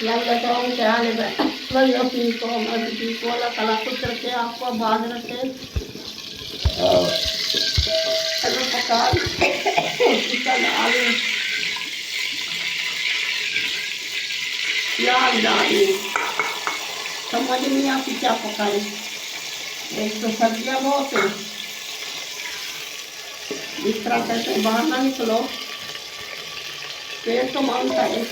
अल्लाह ताला के आले भाइयों को मर्दी को अल्लाह ताला खुश रखे, आपको आबाद रखे। अल्लाह पका चिकन आलू प्याज डाली, समझ नहीं आती क्या पकाए। एक तो सर्दियाँ बहुत है, इस तरह कहते बाहर ना निकलो, पेट तो मांगता है।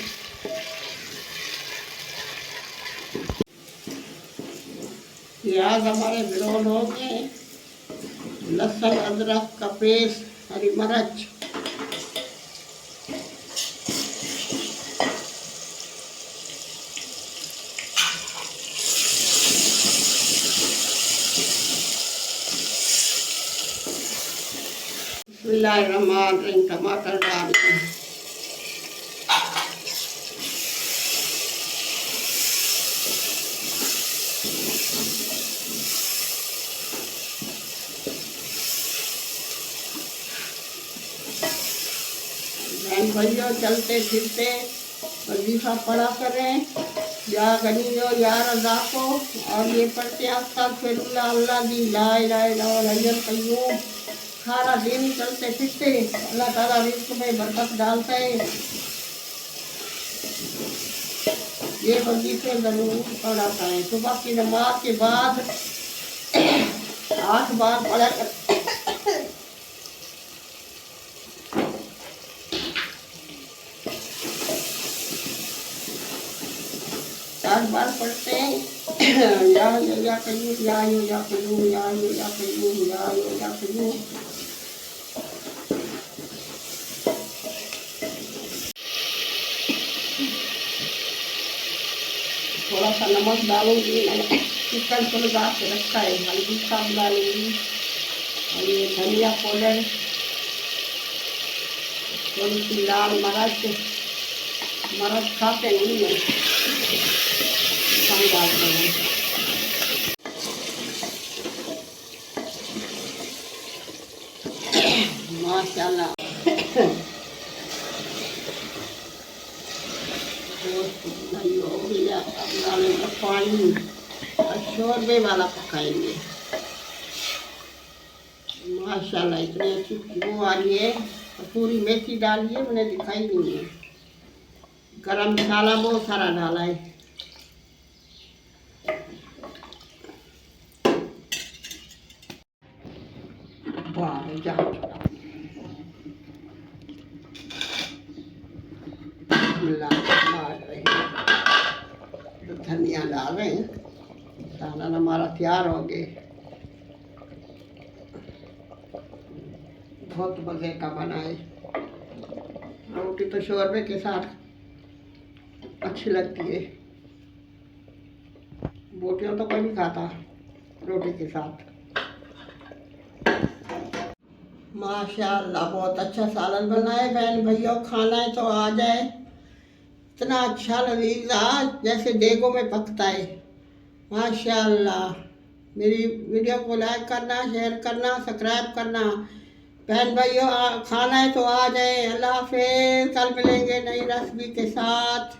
प्याज हमारे ब्राउन हो गए, लहसुन अदरक का पेस्ट, हरी मिर्च, बिस्मिल्लाहिर्रहमानिर्रहीम, टमाटर डाल दें। बहन भाइयों चलते फिरते वजीफा पढ़ा करें, या गनी हो या रजा को, और ये पढ़ते अस्तगफिरुल्लाह अल्लाह दी ला इलाहा इल्लल्लाह अल हय्युल कय्यूम। सारा दिन चलते फिरते अल्लाह ताला रिज़्क़ में बरकत डालता है। ये वजीफे ज़रूर पढ़ाता है। सुबह की नमाज के बाद 8 बार पढ़ा कर 8 बार पढ़ते हैं। या कय्यूम या कय्यूम या कय्यूम या कय्यूम। थोड़ा सा नमक डालूंगी, चिकन को लगा के रखा है, हल्दी साब डालूंगी, और ये धनिया पाउडर, थोड़ी सी लाल मिर्च, मिर्च खाते नहीं है, कम डालते हैं। माशाल्लाह हो गया। अब डालेंगे पानी और शोरबे वाला पकाएंगे। माशाल्लाह इतनी अच्छी खुशबू आ रही है। पूरी मेथी डाली है, मैंने दिखाई नहीं है। गरम मसाला बहुत सारा डाला है। धनिया डाल रहे हैं, सालन हमारा तैयार हो गए। बहुत मज़े का बना है। रोटी तो शोरबे के साथ अच्छी लगती है, बोटियाँ तो कोई नहीं खाता रोटी के साथ। माशाल्लाह बहुत अच्छा सालन बना है। बहन भैया खाना है तो आ जाए। इतना अच्छा लजीजा जैसे देगों में पकता है। माशाल्लाह। मेरी वीडियो को लाइक करना, शेयर करना, सब्सक्राइब करना। बहन भाइयों खाना है तो आ जाए। अल्लाह हाफ़िज़। कल मिलेंगे नई रेसिपी के साथ।